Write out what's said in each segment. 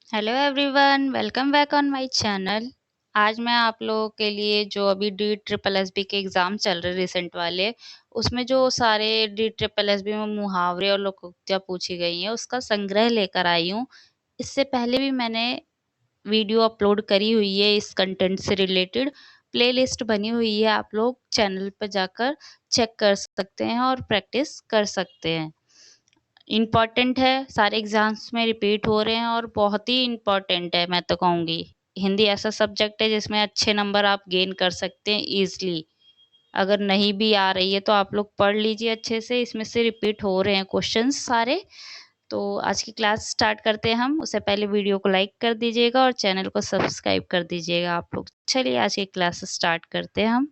Hello everyone, welcome back on my channel. आज मैं आप लोगों के लिए जो अभी डी ट्रिपल एस बी के एग्ज़ाम चल रहे रिसेंट वाले, उसमें जो सारे डी ट्रिपल एस बी में मुहावरे और लोकोक्तियाँ पूछी गई हैं, उसका संग्रह लेकर आई हूँ। इससे पहले भी मैंने वीडियो अपलोड करी हुई है इस कंटेंट से रिलेटेड। प्लेलिस्ट बनी हुई है, आप लोग चैनल पर जाकर चेक कर सकते हैं और प्रैक्टिस कर सकते हैं। इम्पॉर्टेंट है, सारे एग्ज़ाम्स में रिपीट हो रहे हैं और बहुत ही इम्पॉर्टेंट है मैं तो कहूँगी। हिंदी ऐसा सब्जेक्ट है जिसमें अच्छे नंबर आप गेन कर सकते हैं ईज़िली। अगर नहीं भी आ रही है तो आप लोग पढ़ लीजिए अच्छे से, इसमें से रिपीट हो रहे हैं क्वेश्चंस सारे। तो आज की क्लास स्टार्ट करते हैं हम। उससे पहले वीडियो को लाइक कर दीजिएगा और चैनल को सब्सक्राइब कर दीजिएगा आप लोग। चलिए आज की क्लास स्टार्ट करते हैं हम।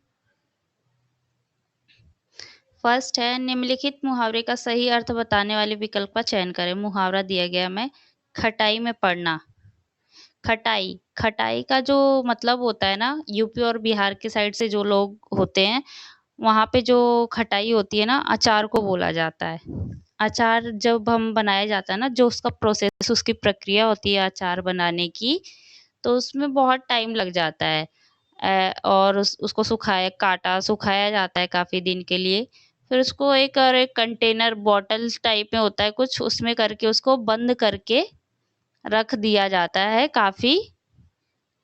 फर्स्ट है, निम्नलिखित मुहावरे का सही अर्थ बताने वाले विकल्प का चयन करें। मुहावरा दिया गया मैं, खटाई में पड़ना। खटाई, खटाई का जो मतलब होता है ना, यूपी और बिहार के साइड से जो लोग होते हैं, वहाँ पे जो खटाई होती है ना, अचार को बोला जाता है। अचार जब हम बनाया जाता है ना, जो उसका प्रोसेस, उसकी प्रक्रिया होती है अचार बनाने की, तो उसमें बहुत टाइम लग जाता है। और उसको काटा सुखाया जाता है काफ़ी दिन के लिए। फिर उसको एक कंटेनर बॉटल टाइप में होता है कुछ, उसमें करके उसको बंद करके रख दिया जाता है काफ़ी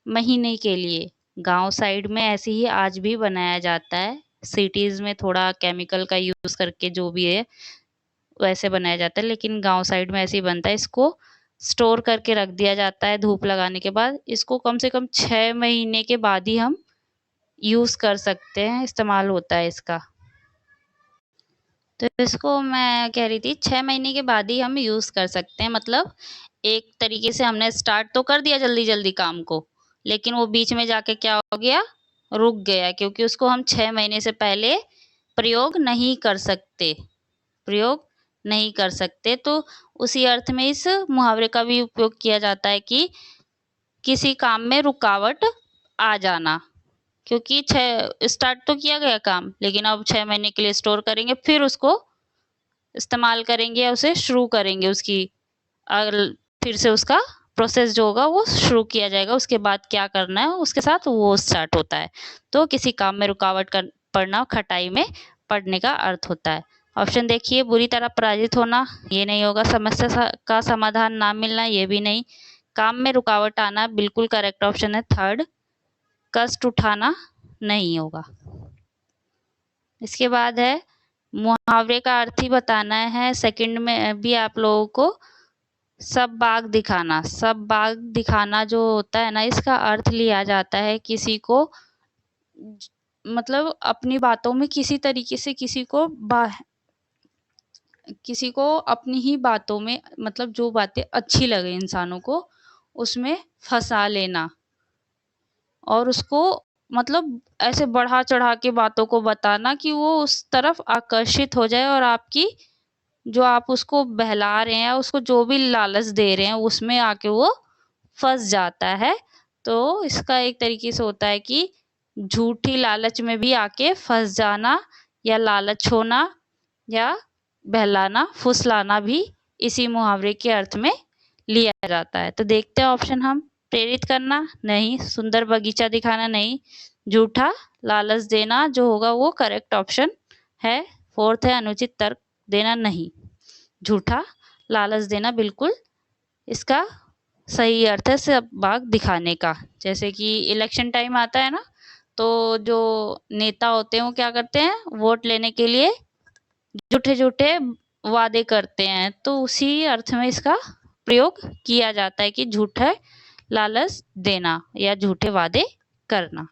महीने के लिए। गाँव साइड में ऐसे ही आज भी बनाया जाता है। सिटीज़ में थोड़ा केमिकल का यूज़ करके जो भी है वैसे बनाया जाता है, लेकिन गाँव साइड में ऐसे ही बनता है। इसको स्टोर करके रख दिया जाता है धूप लगाने के बाद। इसको कम से कम 6 महीने के बाद ही हम यूज़ कर सकते हैं, इस्तेमाल होता है इसका। तो इसको मैं कह रही थी 6 महीने के बाद ही हम यूज़ कर सकते हैं। मतलब एक तरीके से हमने स्टार्ट तो कर दिया जल्दी-जल्दी काम को, लेकिन वो बीच में जाके क्या हो गया, रुक गया, क्योंकि उसको हम 6 महीने से पहले प्रयोग नहीं कर सकते। प्रयोग नहीं कर सकते, तो उसी अर्थ में इस मुहावरे का भी उपयोग किया जाता है कि किसी काम में रुकावट आ जाना। क्योंकि 6 स्टार्ट तो किया गया काम, लेकिन अब 6 महीने के लिए स्टोर करेंगे, फिर उसको इस्तेमाल करेंगे या उसे शुरू करेंगे, उसकी अल फिर से उसका प्रोसेस जो होगा वो शुरू किया जाएगा। उसके बाद क्या करना है उसके साथ वो स्टार्ट होता है। तो किसी काम में रुकावट कर पड़ना खटाई में पड़ने का अर्थ होता है। ऑप्शन देखिए, बुरी तरह पराजित होना, ये नहीं होगा। समस्या का समाधान ना मिलना, ये भी नहीं। काम में रुकावट आना बिल्कुल करेक्ट ऑप्शन है थर्ड। कष्ट उठाना नहीं होगा। इसके बाद है, मुहावरे का अर्थ ही बताना है। सेकंड में भी आप लोगों को सब बाग दिखाना। सब बाग दिखाना जो होता है ना, इसका अर्थ लिया जाता है किसी को मतलब अपनी बातों में किसी तरीके से किसी को अपनी ही बातों में, मतलब जो बातें अच्छी लगे इंसानों को, उसमें फंसा लेना और उसको मतलब ऐसे बढ़ा चढ़ा के बातों को बताना कि वो उस तरफ आकर्षित हो जाए और आपकी जो आप उसको बहला रहे हैं, उसको जो भी लालच दे रहे हैं, उसमें आके वो फँस जाता है। तो इसका एक तरीके से होता है कि झूठी लालच में भी आके फँस जाना, या लालच होना, या बहलाना, फुसलाना भी इसी मुहावरे के अर्थ में लिया जाता है। तो देखते हैं ऑप्शन हम। प्रेरित करना नहीं, सुंदर बगीचा दिखाना नहीं, झूठा लालच देना जो होगा वो करेक्ट ऑप्शन है। फोर्थ है, अनुचित तर्क देना नहीं, झूठा लालच देना बिल्कुल इसका सही अर्थ है सब बाग दिखाने का। जैसे कि इलेक्शन टाइम आता है ना, तो जो नेता होते हैं वो क्या करते हैं, वोट लेने के लिए झूठे-झूठे वादे करते हैं, तो उसी अर्थ में इसका प्रयोग किया जाता है कि झूठा लालच देना या झूठे वादे करना।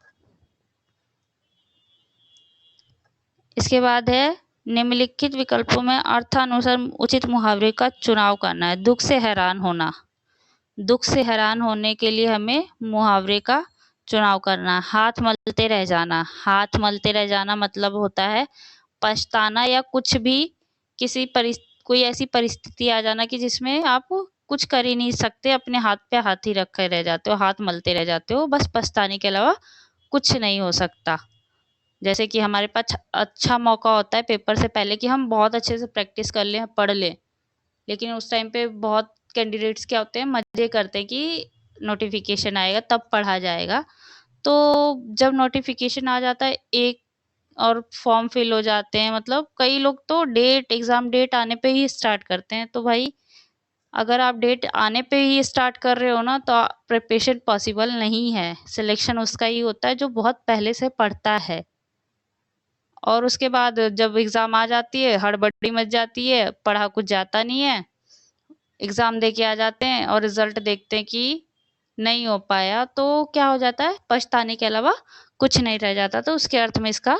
इसके बाद है, निम्नलिखित विकल्पों में अर्थानुसार उचित मुहावरे का चुनाव करना है। दुख से हैरान होना, दुख से हैरान होने के लिए हमें मुहावरे का चुनाव करना है। हाथ मलते रह जाना, हाथ मलते रह जाना मतलब होता है पछताना या कुछ भी, कोई ऐसी परिस्थिति आ जाना कि जिसमें आप कुछ कर ही नहीं सकते, अपने हाथ पे हाथ ही रखे रह जाते हो, हाथ मलते रह जाते हो, बस पछताने के अलावा कुछ नहीं हो सकता। जैसे कि हमारे पास अच्छा मौका होता है पेपर से पहले कि हम बहुत अच्छे से प्रैक्टिस कर लें, पढ़ लें, लेकिन उस टाइम पे बहुत कैंडिडेट्स क्या होते हैं, मज़े करते हैं कि नोटिफ़िकेशन आएगा तब पढ़ा जाएगा। तो जब नोटिफ़िकेशन आ जाता है एक और फॉर्म फिल हो जाते हैं, मतलब कई लोग तो एग्ज़ाम डेट आने पे ही स्टार्ट करते हैं। तो भाई अगर आप डेट आने पे ही स्टार्ट कर रहे हो ना, तो प्रिपरेशन पॉसिबल नहीं है। सिलेक्शन उसका ही होता है जो बहुत पहले से पढ़ता है। और उसके बाद जब एग्ज़ाम आ जाती है, हड़बड़ी मच जाती है, पढ़ा कुछ जाता नहीं है, एग्ज़ाम दे के आ जाते हैं और रिज़ल्ट देखते हैं कि नहीं हो पाया, तो क्या हो जाता है, पछताने के अलावा कुछ नहीं रह जाता। तो उसके अर्थ में इसका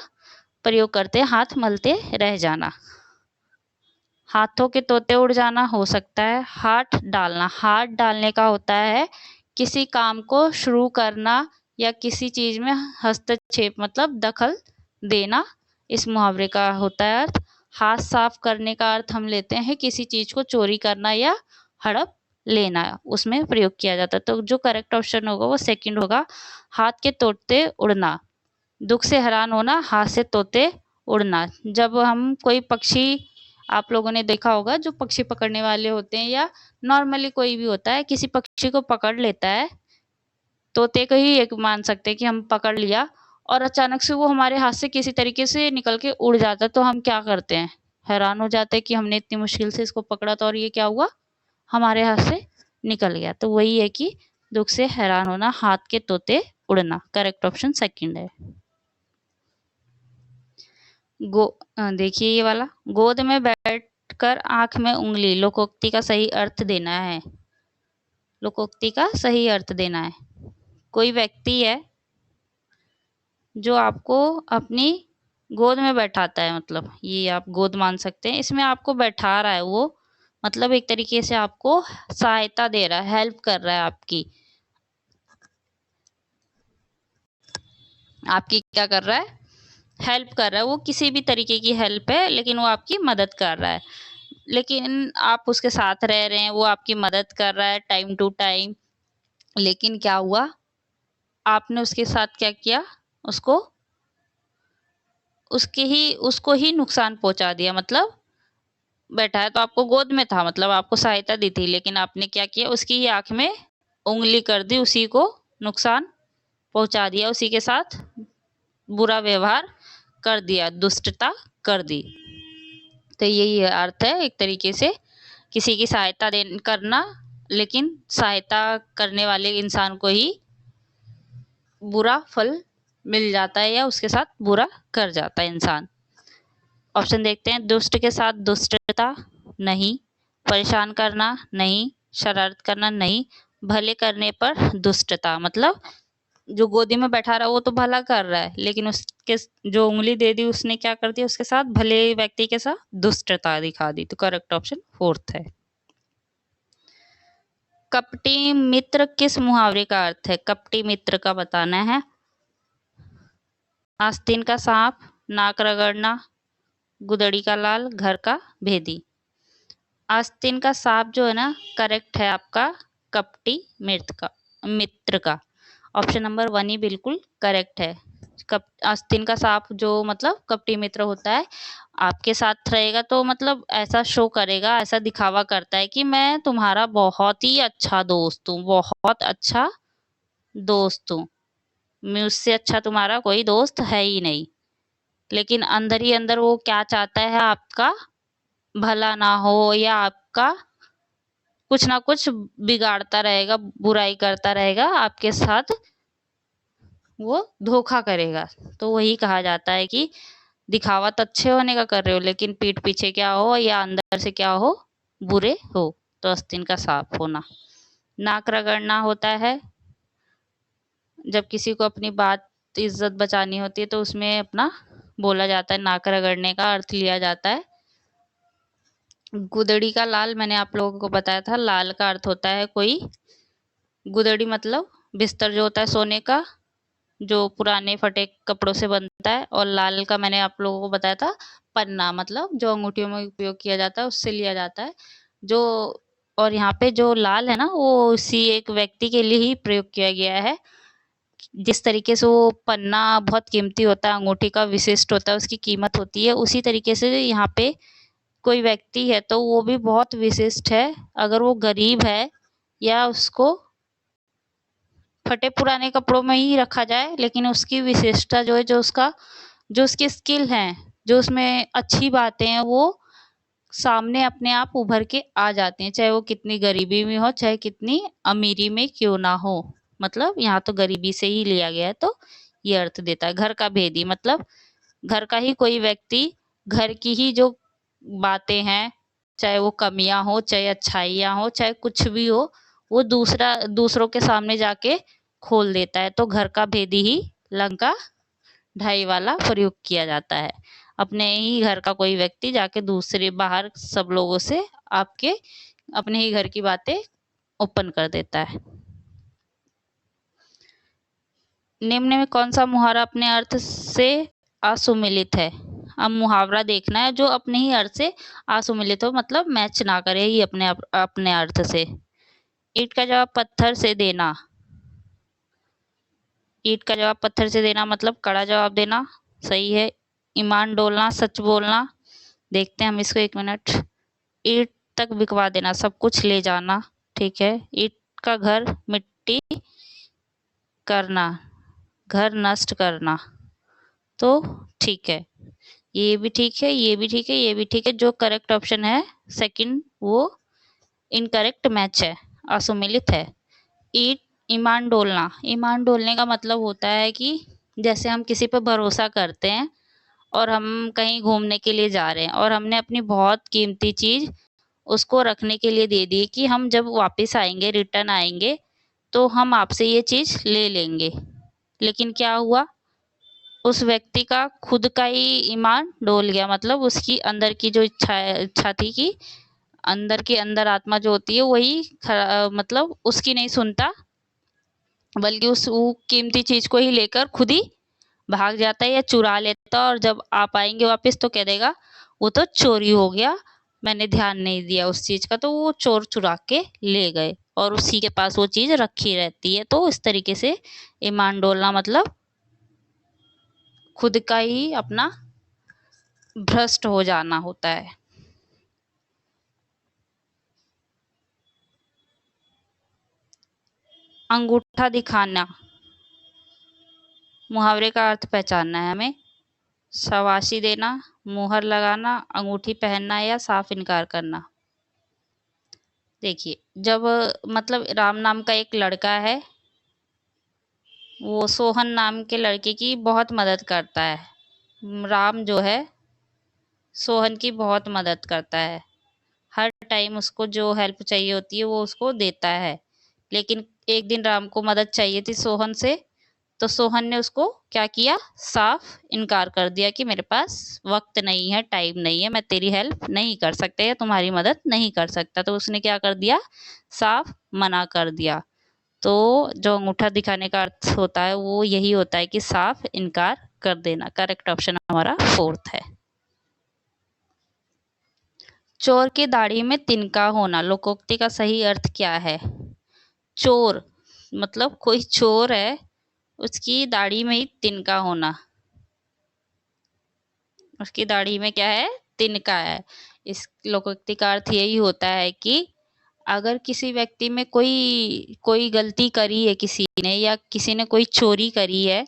प्रयोग करते हैं हाथ मलते रह जाना। हाथों के तोते उड़ जाना हो सकता है। हाथ डालने का होता है किसी काम को शुरू करना या किसी चीज में हस्तक्षेप मतलब दखल देना, इस मुहावरे का होता है अर्थ। हाथ साफ करने का अर्थ हम लेते हैं किसी चीज को चोरी करना या हड़प लेना, उसमें प्रयोग किया जाता है। तो जो करेक्ट ऑप्शन होगा वो सेकंड होगा, हाथ के तोते उड़ना। दुख से हैरान होना, हाथ से तोते उड़ना। जब हम कोई पक्षी, आप लोगों ने देखा होगा जो पक्षी पकड़ने वाले होते हैं या नॉर्मली कोई भी होता है, किसी पक्षी को पकड़ लेता है, तोते को ही एक मान सकते हैं कि हम पकड़ लिया, और अचानक से वो हमारे हाथ से किसी तरीके से निकल के उड़ जाता है, तो हम क्या करते हैं, हैरान हो जाते हैं कि हमने इतनी मुश्किल से इसको पकड़ा था और ये क्या हुआ, हमारे हाथ से निकल गया। तो वही है कि दुख से हैरान होना, हाथ के तोते उड़ना। करेक्ट ऑप्शन सेकंड है। देखिए ये वाला, गोद में बैठकर आंख में उंगली, लोकोक्ति का सही अर्थ देना है। लोकोक्ति का सही अर्थ देना है। कोई व्यक्ति है जो आपको अपनी गोद में बैठाता है, मतलब ये आप गोद मान सकते हैं, इसमें आपको बैठा रहा है वो, मतलब एक तरीके से आपको सहायता दे रहा है, हेल्प कर रहा है आपकी क्या कर रहा है, हेल्प कर रहा है। वो किसी भी तरीके की हेल्प है, लेकिन वो आपकी मदद कर रहा है, लेकिन आप उसके साथ रह रहे हैं, वो आपकी मदद कर रहा है टाइम टू टाइम, लेकिन क्या हुआ, आपने उसके साथ क्या किया, उसको उसको ही नुकसान पहुंचा दिया। मतलब बैठा है तो आपको गोद में था, मतलब आपको सहायता दी थी, लेकिन आपने क्या किया, उसकी ही आंख में उंगली कर दी, उसी को नुकसान पहुंचा दिया, उसी के साथ बुरा व्यवहार कर दिया, दुष्टता कर दी। तो यही अर्थ है एक तरीके से, किसी की सहायता करना, लेकिन सहायता करने वाले इंसान को ही बुरा फल मिल जाता है या उसके साथ बुरा कर जाता है इंसान। ऑप्शन देखते हैं, दुष्ट के साथ दुष्टता नहीं, परेशान करना नहीं, शरारत करना नहीं, भले करने पर दुष्टता। मतलब जो गोदी में बैठा रहा वो तो भला कर रहा है, लेकिन उसके जो उंगली दे दी उसने क्या कर दिया, उसके साथ भले व्यक्ति के साथ दुष्टता दिखा दी। तो करेक्ट ऑप्शन फोर्थ है। कपटी मित्र किस मुहावरे का अर्थ है, कपटी मित्र का बताना है। आस्तीन का सांप, नाक रगड़ना, गुदड़ी का लाल, घर का भेदी। आस्तीन का सांप जो है ना, करेक्ट है आपका कपटी मित्र का। ऑप्शन नंबर 1 ही बिल्कुल करेक्ट है। आस्तीन का सांप जो मतलब कपटी मित्र होता है, आपके साथ रहेगा तो मतलब ऐसा शो करेगा, ऐसा दिखावा करता है कि मैं तुम्हारा बहुत ही अच्छा दोस्त हूँ, बहुत अच्छा दोस्त हूँ, मुझसे अच्छा तुम्हारा कोई दोस्त है ही नहीं। लेकिन अंदर ही अंदर वो क्या चाहता है, आपका भला ना हो या आपका कुछ ना कुछ बिगाड़ता रहेगा, बुराई करता रहेगा आपके साथ, वो धोखा करेगा। तो वही कहा जाता है कि दिखावा तो अच्छे होने का कर रहे हो, लेकिन पीठ पीछे क्या हो या अंदर से क्या हो, बुरे हो। तो आस्तीन का सांप होना। नाक रगड़ना होता है जब किसी को अपनी बात इज्जत बचानी होती है, तो उसमें अपना बोला जाता है, नाक रगड़ने का अर्थ लिया जाता है। गुदड़ी का लाल मैंने आप लोगों को बताया था, लाल का अर्थ होता है कोई, गुदड़ी मतलब बिस्तर जो होता है सोने का, जो पुराने फटे कपड़ों से बनता है। और लाल का मैंने आप लोगों को बताया था, पन्ना, मतलब जो अंगूठियों में उपयोग किया जाता है उससे लिया जाता है जो। और यहाँ पे जो लाल है ना, वो उसी एक व्यक्ति के लिए ही प्रयोग किया गया है। जिस तरीके से वो पन्ना बहुत कीमती होता है, अंगूठी का विशिष्ट होता है, उसकी कीमत होती है, उसी तरीके से यहाँ पे कोई व्यक्ति है तो वो भी बहुत विशिष्ट है। अगर वो गरीब है या उसको फटे पुराने कपड़ों में ही रखा जाए, लेकिन उसकी विशेषता जो है, जो उसकी स्किल है, जो उसमें अच्छी बातें हैं, वो सामने अपने आप उभर के आ जाते हैं, चाहे वो कितनी गरीबी में हो, चाहे कितनी अमीरी में क्यों ना हो। मतलब यहाँ तो गरीबी से ही लिया गया है, तो ये अर्थ देता है। घर का भेदी मतलब घर का ही कोई व्यक्ति घर की ही जो बातें हैं, चाहे वो कमियां हो, चाहे अच्छाइयां हो, चाहे कुछ भी हो, वो दूसरों के सामने जाके खोल देता है। तो घर का भेदी ही लंका ढाई वाला प्रयोग किया जाता है। अपने ही घर का कोई व्यक्ति जाके दूसरे बाहर सब लोगों से आपके अपने ही घर की बातें ओपन कर देता है। निम्न में कौन सा मुहावरा अपने अर्थ से असुमिलित है? अब मुहावरा देखना है जो अपने ही अर्थ से असुमिलित हो, मतलब मैच ना करे ही अपने अर्थ से। ईंट का जवाब पत्थर से देना। ईंट का जवाब पत्थर से देना मतलब कड़ा जवाब देना, सही है। ईमान डोलना, सच बोलना। देखते हैं हम इसको, एक मिनट। ईंट तक बिकवा देना, सब कुछ ले जाना, ठीक है। ईंट का घर मिट्टी करना, घर नष्ट करना, तो ठीक है। ये भी ठीक है, ये भी ठीक है, ये भी ठीक है। जो करेक्ट ऑप्शन है सेकंड, वो इनकरेक्ट मैच है, असुमिलित है। ईट ईमान डोलना, ईमान डोलने का मतलब होता है कि जैसे हम किसी पर भरोसा करते हैं और हम कहीं घूमने के लिए जा रहे हैं और हमने अपनी बहुत कीमती चीज उसको रखने के लिए दे दी कि हम जब वापस आएंगे, रिटर्न आएंगे, तो हम आपसे ये चीज ले लेंगे। लेकिन क्या हुआ, उस व्यक्ति का खुद का ही ईमान डोल गया, मतलब उसकी अंदर की जो इच्छा थी कि अंदर की अंदर आत्मा जो होती है वही मतलब उसकी नहीं सुनता, बल्कि उस वो कीमती चीज को ही लेकर खुद ही भाग जाता है या चुरा लेता है। और जब आप आएंगे वापस तो कह देगा वो तो चोरी हो गया, मैंने ध्यान नहीं दिया उस चीज का, तो वो चोर चुरा के ले गए और उसी के पास वो चीज रखी रहती है। तो इस तरीके से ईमान डोलना मतलब खुद का ही अपना भ्रष्ट हो जाना होता है। अंगूठा दिखाना, मुहावरे का अर्थ पहचानना है हमें। शाबाशी देना, मुहर लगाना, अंगूठी पहनना या साफ इनकार करना। देखिए, जब मतलब राम नाम का एक लड़का है, वो सोहन नाम के लड़के की बहुत मदद करता है। राम जो है सोहन की बहुत मदद करता है, हर टाइम उसको जो हेल्प चाहिए होती है वो उसको देता है। लेकिन एक दिन राम को मदद चाहिए थी सोहन से, तो सोहन ने उसको क्या किया, साफ इनकार कर दिया कि मेरे पास वक्त नहीं है, टाइम नहीं है, मैं तेरी हेल्प नहीं कर सकता या तुम्हारी मदद नहीं कर सकता। तो उसने क्या कर दिया, साफ मना कर दिया। तो जो अंगूठा दिखाने का अर्थ होता है वो यही होता है कि साफ इनकार कर देना। करेक्ट ऑप्शन हमारा फोर्थ है। चोर की दाढ़ी में तिनका होना, लोकोक्ति का सही अर्थ क्या है? चोर मतलब कोई चोर है, उसकी दाढ़ी में ही तिनका होना, उसकी दाढ़ी में क्या है, तिनका है। इस लोकोक्ति का अर्थ यही होता है कि अगर किसी व्यक्ति में कोई कोई गलती करी है किसी ने, या किसी ने कोई चोरी करी है,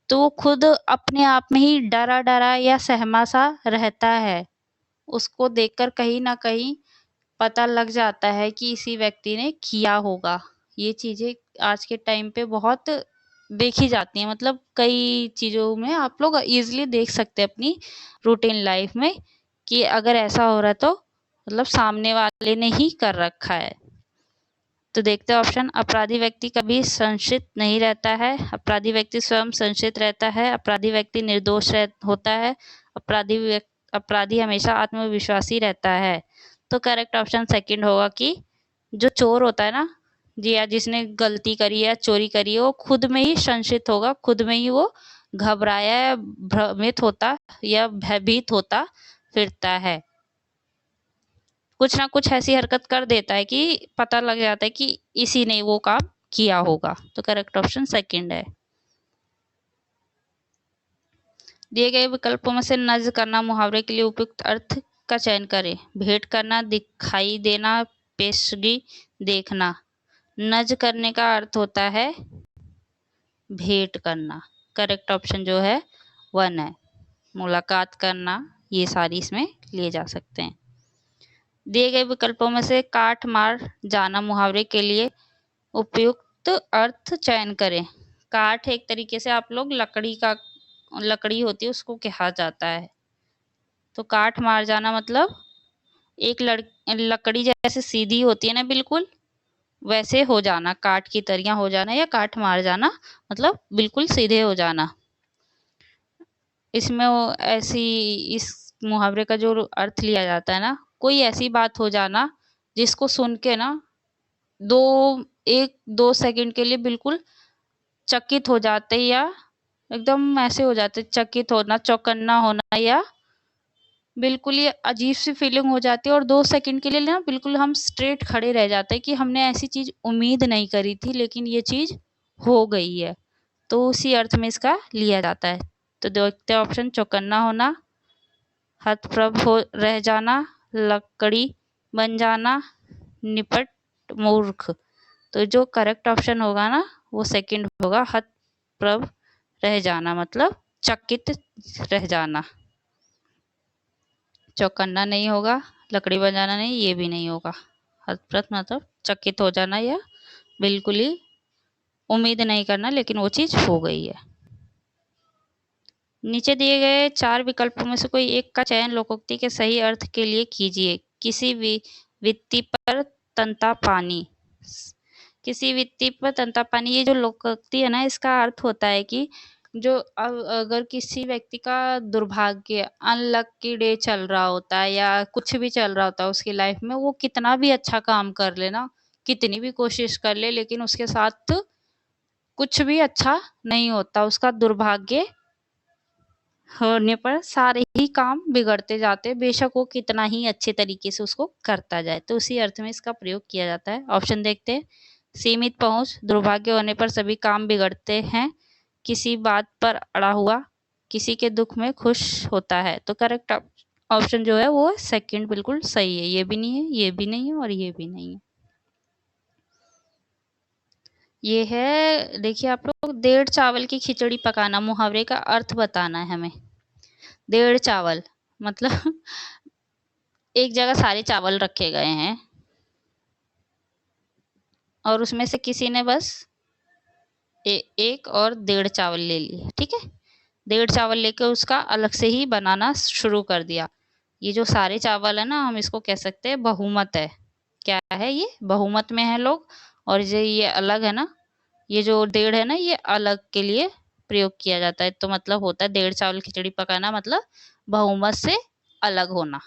तो वो खुद अपने आप में ही डरा डरा या सहमा सा रहता है। उसको देखकर कहीं ना कहीं पता लग जाता है कि इसी व्यक्ति ने किया होगा। ये चीजें आज के टाइम पे बहुत देखी जाती हैं, मतलब कई चीजों में आप लोग इजीली देख सकते हैं अपनी रूटीन लाइफ में कि अगर ऐसा हो रहा है तो मतलब सामने वाले ने ही कर रखा है। तो देखते हैं ऑप्शन। अपराधी व्यक्ति कभी संशित नहीं रहता है, अपराधी व्यक्ति स्वयं संशित रहता है, अपराधी व्यक्ति निर्दोष होता है, अपराधी हमेशा आत्मविश्वासी रहता है। तो करेक्ट ऑप्शन सेकंड होगा कि जो चोर होता है ना जी, या जिसने गलती करी है, चोरी करी है, वो खुद में ही संशित होगा, खुद में ही वो घबराया या भ्रमित होता या भयभीत होता फिरता है। कुछ ना कुछ ऐसी हरकत कर देता है कि पता लग जाता है कि इसी ने वो काम किया होगा। तो करेक्ट ऑप्शन सेकंड है। दिए गए विकल्पों में से नज करना मुहावरे के लिए उपयुक्त अर्थ का चयन करें। भेंट करना, दिखाई देना, पेशगी देखना। नज़ करने का अर्थ होता है भेंट करना। करेक्ट ऑप्शन जो है 1 है। मुलाकात करना, ये सारी इसमें लिए जा सकते हैं। दिए गए विकल्पों में से काट मार जाना मुहावरे के लिए उपयुक्त अर्थ चयन करें। काठ एक तरीके से आप लोग लकड़ी होती है उसको कहा जाता है। तो काठ मार जाना मतलब एक लकड़ी जैसे सीधी होती है ना, बिल्कुल वैसे हो जाना, काठ की तरियां हो जाना, या काठ मार जाना मतलब बिल्कुल सीधे हो जाना। इसमें ऐसी इस मुहावरे का जो अर्थ लिया जाता है ना, कोई ऐसी बात हो जाना जिसको सुन के ना 1-2 सेकंड के लिए बिल्कुल चकित हो जाते, या एकदम ऐसे हो जाते, चकित होना, चौकन्ना होना, या बिल्कुल ये अजीब सी फीलिंग हो जाती है और 2 सेकंड के लिए ना बिल्कुल हम स्ट्रेट खड़े रह जाते हैं कि हमने ऐसी चीज़ उम्मीद नहीं करी थी, लेकिन ये चीज़ हो गई है। तो उसी अर्थ में इसका लिया जाता है। तो देखते हैं ऑप्शन, चौकन्ना होना, हतप्रभ हो रह जाना, लकड़ी बन जाना, निपट मूर्ख। तो जो करेक्ट ऑप्शन होगा ना वो सेकंड होगा, हतप्रभ रह जाना मतलब चकित रह जाना। चौकन्ना नहीं होगा, लकड़ी बन जाना नहीं, ये भी नहीं होगा। हतप्रभ मतलब चकित हो जाना या बिल्कुल ही उम्मीद नहीं करना लेकिन वो चीज़ हो गई है। नीचे दिए गए 4 विकल्पों में से कोई एक का चयन लोकोक्ति के सही अर्थ के लिए कीजिए। किसी वित्ती पर तंता पानी। किसी वित्ती पर तंता पानी, ये जो लोकोक्ति है ना, इसका अर्थ होता है कि जो अगर किसी व्यक्ति का दुर्भाग्य, अनलकी डे चल रहा होता है या कुछ भी चल रहा होता है उसकी लाइफ में, वो कितना भी अच्छा काम कर ले ना, कितनी भी कोशिश कर ले, लेकिन उसके साथ कुछ भी अच्छा नहीं होता, उसका दुर्भाग्य होने पर सारे ही काम बिगड़ते जाते, बेशक वो कितना ही अच्छे तरीके से उसको करता जाए। तो उसी अर्थ में इसका प्रयोग किया जाता है। ऑप्शन देखते हैं। सीमित पहुंच, दुर्भाग्य होने पर सभी काम बिगड़ते हैं, किसी बात पर अड़ा हुआ, किसी के दुख में खुश होता है। तो करेक्ट ऑप्शन जो है वो सेकंड बिल्कुल सही है। ये भी नहीं है, ये भी नहीं है और ये भी नहीं है। ये है, देखिए आप लोग, डेढ़ चावल की खिचड़ी पकाना, मुहावरे का अर्थ बताना है हमें। डेढ़ चावल मतलब एक जगह सारे चावल रखे गए हैं और उसमें से किसी ने बस एक और डेढ़ चावल ले लिए, ठीक है। डेढ़ चावल लेकर उसका अलग से ही बनाना शुरू कर दिया। ये जो सारे चावल है ना, हम इसको कह सकते हैं बहुमत है। क्या है ये? बहुमत में है लोग। और जो ये अलग है ना, ये जो डेढ़ है ना, ये अलग के लिए प्रयोग किया जाता है। तो मतलब होता है डेढ़ चावल खिचड़ी पकाना मतलब बहुमत से अलग होना।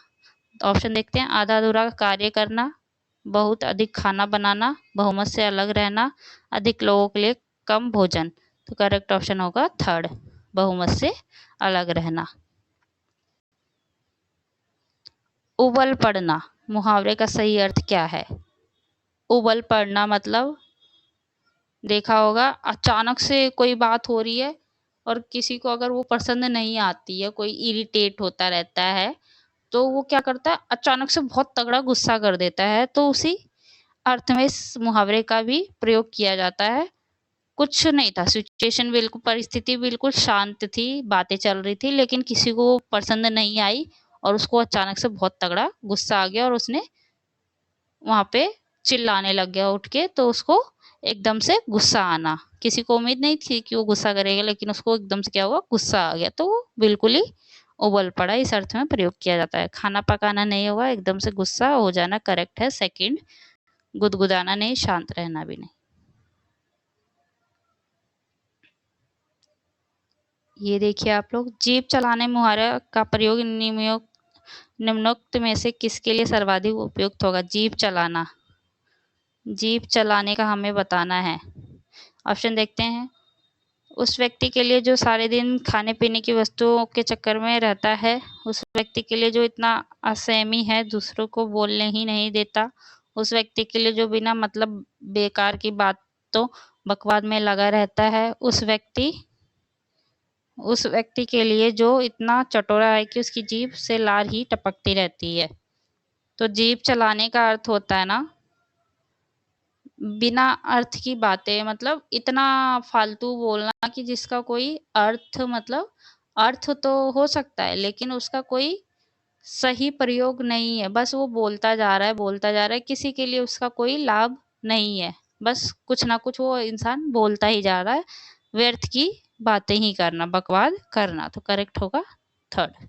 तो ऑप्शन देखते हैं। आधा अधूरा कार्य करना, बहुत अधिक खाना बनाना, बहुमत से अलग रहना, अधिक लोगों के लिए कम भोजन। तो करेक्ट ऑप्शन होगा थर्ड, बहुमत से अलग रहना। उबल पड़ना, मुहावरे का सही अर्थ क्या है? उबल पड़ना मतलब देखा होगा, अचानक से कोई बात हो रही है और किसी को अगर वो पसंद नहीं आती है, कोई इरिटेट होता रहता है, तो वो क्या करता है, अचानक से बहुत तगड़ा गुस्सा कर देता है। तो उसी अर्थ में इस मुहावरे का भी प्रयोग किया जाता है। कुछ नहीं था, सिचुएशन बिल्कुल, परिस्थिति बिल्कुल शांत थी, बातें चल रही थी, लेकिन किसी को पसंद नहीं आई और उसको अचानक से बहुत तगड़ा गुस्सा आ गया और उसने वहाँ पे चिल्लाने लग गया उठ के। तो उसको एकदम से गुस्सा आना, किसी को उम्मीद नहीं थी कि वो गुस्सा करेगा, लेकिन उसको एकदम से क्या हुआ, गुस्सा आ गया, तो वो बिल्कुल ही उबल पड़ा। इस अर्थ में प्रयोग किया जाता है। खाना पकाना नहीं होगा, एकदम से गुस्सा हो जाना करेक्ट है सेकंड। गुदगुदाना नहीं, शांत रहना भी नहीं। ये देखिए आप लोग, जीप चलाने मुहावरे का प्रयोग निम्नोक्त में से किसके लिए सर्वाधिक उपयुक्त होगा? जीप चलाना, जीप चलाने का हमें बताना है। ऑप्शन देखते हैं। उस व्यक्ति के लिए जो सारे दिन खाने पीने की वस्तुओं के चक्कर में रहता है, उस व्यक्ति के लिए जो इतना असहमी है, दूसरों को बोलने ही नहीं देता, उस व्यक्ति के लिए जो बिना मतलब बेकार की बातों बकवाद में लगा रहता है, उस व्यक्ति उस व्यक्ति के लिए जो इतना चटोरा है कि उसकी जीभ से लार ही टपकती रहती है। तो जीभ चलाने का अर्थ होता है ना, बिना अर्थ की बातें, मतलब इतना फालतू बोलना कि जिसका कोई अर्थ, मतलब अर्थ तो हो सकता है लेकिन उसका कोई सही प्रयोग नहीं है। बस वो बोलता जा रहा है, बोलता जा रहा है, किसी के लिए उसका कोई लाभ नहीं है। बस कुछ ना कुछ वो इंसान बोलता ही जा रहा है, व्यर्थ की बातें ही करना, बकवाद करना। तो करेक्ट होगा थर्ड।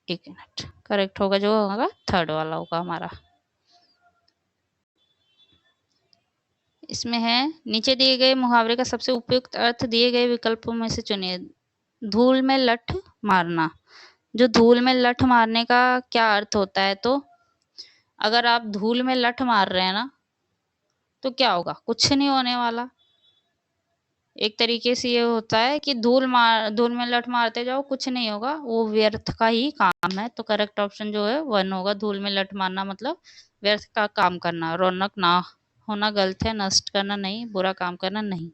एक मिनट, करेक्ट होगा जो होगा थर्ड वाला होगा हमारा। इसमें है, नीचे दिए गए मुहावरे का सबसे उपयुक्त अर्थ दिए गए विकल्पों में से चुनिए। धूल में लठ मारना। जो धूल में लठ मारने का क्या अर्थ होता है, तो अगर आप धूल में लठ मार रहे हैं ना, तो क्या होगा, कुछ नहीं होने वाला। एक तरीके से ये होता है कि धूल में लठ मारते जाओ, कुछ नहीं होगा, वो व्यर्थ का ही काम है। तो करेक्ट ऑप्शन जो है 1 होगा। धूल में लठ मारना मतलब व्यर्थ का काम करना, रौनक ना होना गलत है, नष्ट करना नहीं, बुरा काम करना नहीं।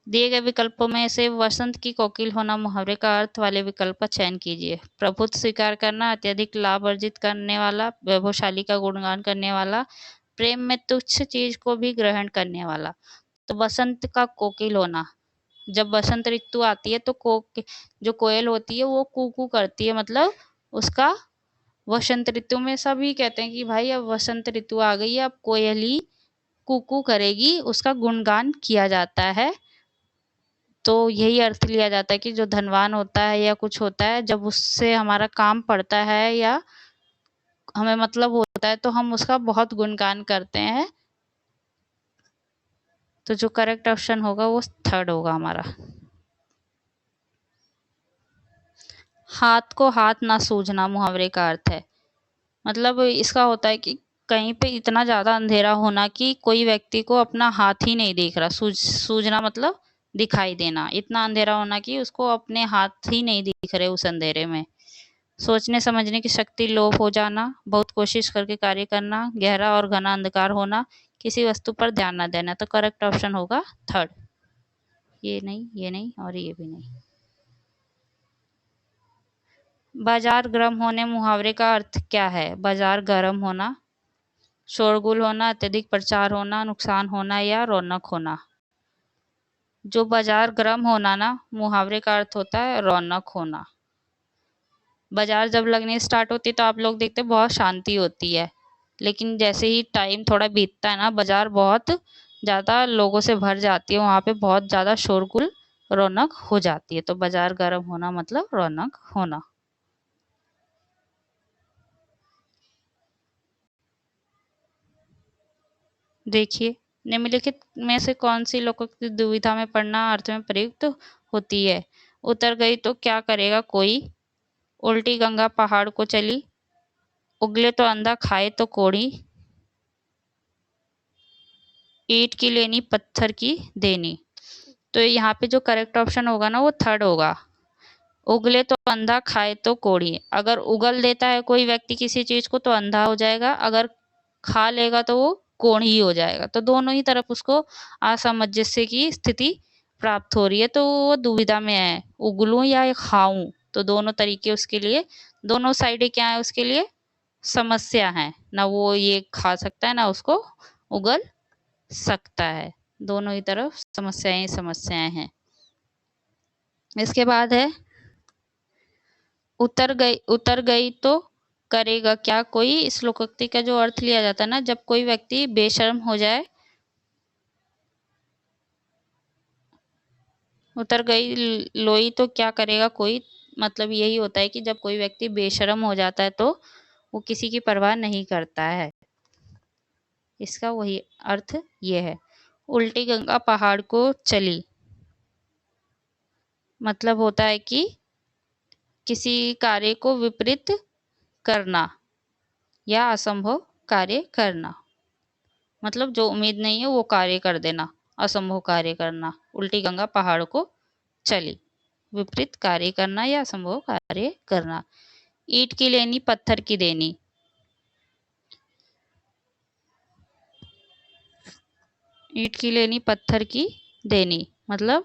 दिए गए विकल्पों में से वसंत की कोकिल होना मुहावरे का अर्थ वाले विकल्प का चयन कीजिए। प्रभुत्व स्वीकार करना, अत्यधिक लाभ अर्जित करने वाला, वैभवशाली का गुणगान करने वाला, प्रेम में तुच्छ चीज को भी ग्रहण करने वाला। तो वसंत का कोकिल होना, जब वसंत ऋतु आती है तो जो कोयल होती है वो कू करती है, मतलब उसका वसंत ऋतु में सभी कहते हैं कि भाई अब वसंत ऋतु आ गई है, अब कोयल ही कू करेगी, उसका गुणगान किया जाता है। तो यही अर्थ लिया जाता है कि जो धनवान होता है या कुछ होता है, जब उससे हमारा काम पड़ता है या हमें मतलब होता है तो हम उसका बहुत गुणगान करते हैं। तो जो करेक्ट ऑप्शन होगा वो थर्ड होगा हमारा। हाथ को हाथ ना सूझना मुहावरे का अर्थ है, मतलब इसका होता है कि कहीं पे इतना ज़्यादा अंधेरा होना कि कोई व्यक्ति को अपना हाथ ही नहीं दिख रहा। सूझना मतलब दिखाई देना, इतना अंधेरा होना कि उसको अपने हाथ ही नहीं दिख रहे उस अंधेरे में। सोचने समझने की शक्ति लोप हो जाना, बहुत कोशिश करके कार्य करना, गहरा और घना अंधकार होना, किसी वस्तु पर ध्यान न देना। तो करेक्ट ऑप्शन होगा थर्ड। ये नहीं और ये भी नहीं। बाजार गर्म होने मुहावरे का अर्थ क्या है? बाजार गर्म होना, शोरगुल होना, अत्यधिक प्रचार होना, नुकसान होना या रौनक होना। जो बाजार गर्म होना ना, मुहावरे का अर्थ होता है रौनक होना। बाजार जब लगने स्टार्ट होती है तो आप लोग देखते हैं बहुत शांति होती है, लेकिन जैसे ही टाइम थोड़ा बीतता है ना, बाजार बहुत ज़्यादा लोगों से भर जाती है, वहाँ पे बहुत ज़्यादा शोरगुल, रौनक हो जाती है। तो बाजार गर्म होना मतलब रौनक होना। देखिए, निम्नलिखित में से कौन सी लोकोक्ति दुविधा में पड़ना अर्थ में प्रयुक्त होती है? उतर गई तो क्या करेगा कोई, उल्टी गंगा पहाड़ को चली, उगले तो अंधा खाए तो कोढ़ी, ईंट की लेनी पत्थर की देनी। तो यहाँ पे जो करेक्ट ऑप्शन होगा ना वो थर्ड होगा। उगले तो अंधा खाए तो कोढ़ी। अगर उगल देता है कोई व्यक्ति किसी चीज को तो अंधा हो जाएगा, अगर खा लेगा तो वो कोढ़ी हो जाएगा। तो दोनों ही तरफ उसको असामंजस्य की स्थिति प्राप्त हो रही है, तो वो दुविधा में है, उगलूं या खाऊं। तो दोनों तरीके उसके लिए, दोनों साइडें क्या है उसके लिए, समस्या है ना। वो ये खा सकता है ना उसको उगल सकता है। दोनों ही तरफ समस्याएं ही समस्याएं हैं। इसके बाद है, उतर गई तो करेगा क्या कोई। इस लोकोक्ति का जो अर्थ लिया जाता है ना, जब कोई व्यक्ति बेशर्म हो जाए, उतर गई लोई तो क्या करेगा कोई, मतलब यही होता है कि जब कोई व्यक्ति बेशर्म हो जाता है तो वो किसी की परवाह नहीं करता है। इसका वही अर्थ ये है। उल्टी गंगा पहाड़ को चली, मतलब होता है कि किसी कार्य को विपरीत करना या असंभव कार्य करना, मतलब जो उम्मीद नहीं है वो कार्य कर देना, असंभव कार्य करना। उल्टी गंगा पहाड़ को चली, विपरीत कार्य करना या असंभव कार्य करना। ईंट की लेनी पत्थर की देनी, ईंट की लेनी पत्थर की देनी, मतलब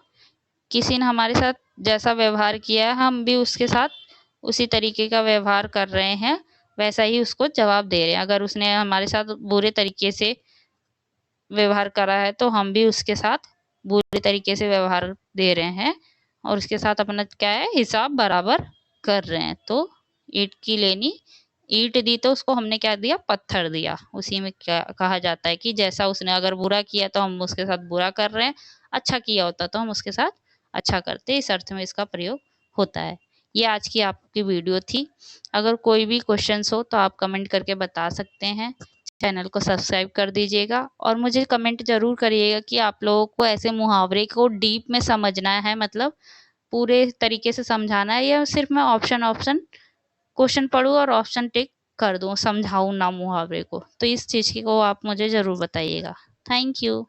किसी ने हमारे साथ जैसा व्यवहार किया है, हम भी उसके साथ उसी तरीके का व्यवहार कर रहे हैं, वैसा ही उसको जवाब दे रहे हैं। अगर उसने हमारे साथ बुरे तरीके से व्यवहार करा है, तो हम भी उसके साथ बुरे तरीके से व्यवहार दे रहे हैं और उसके साथ अपना क्या है, हिसाब बराबर कर रहे हैं। तो ईंट की लेनी, ईंट दी तो उसको हमने क्या दिया, पत्थर दिया। उसी में क्या कहा जाता है कि जैसा उसने अगर बुरा किया तो हम उसके साथ बुरा कर रहे हैं, अच्छा किया होता तो हम उसके साथ अच्छा करते। इस अर्थ में इसका प्रयोग होता है। ये आज की आपकी वीडियो थी। अगर कोई भी क्वेश्चंस हो तो आप कमेंट करके बता सकते हैं। चैनल को सब्सक्राइब कर दीजिएगा और मुझे कमेंट ज़रूर करिएगा कि आप लोगों को ऐसे मुहावरे को डीप में समझना है, मतलब पूरे तरीके से समझाना है, या सिर्फ मैं ऑप्शन ऑप्शन क्वेश्चन पढूँ और ऑप्शन टिक कर दूँ, समझाऊँ ना मुहावरे को। तो इस चीज़ को आप मुझे ज़रूर बताइएगा। Thank you.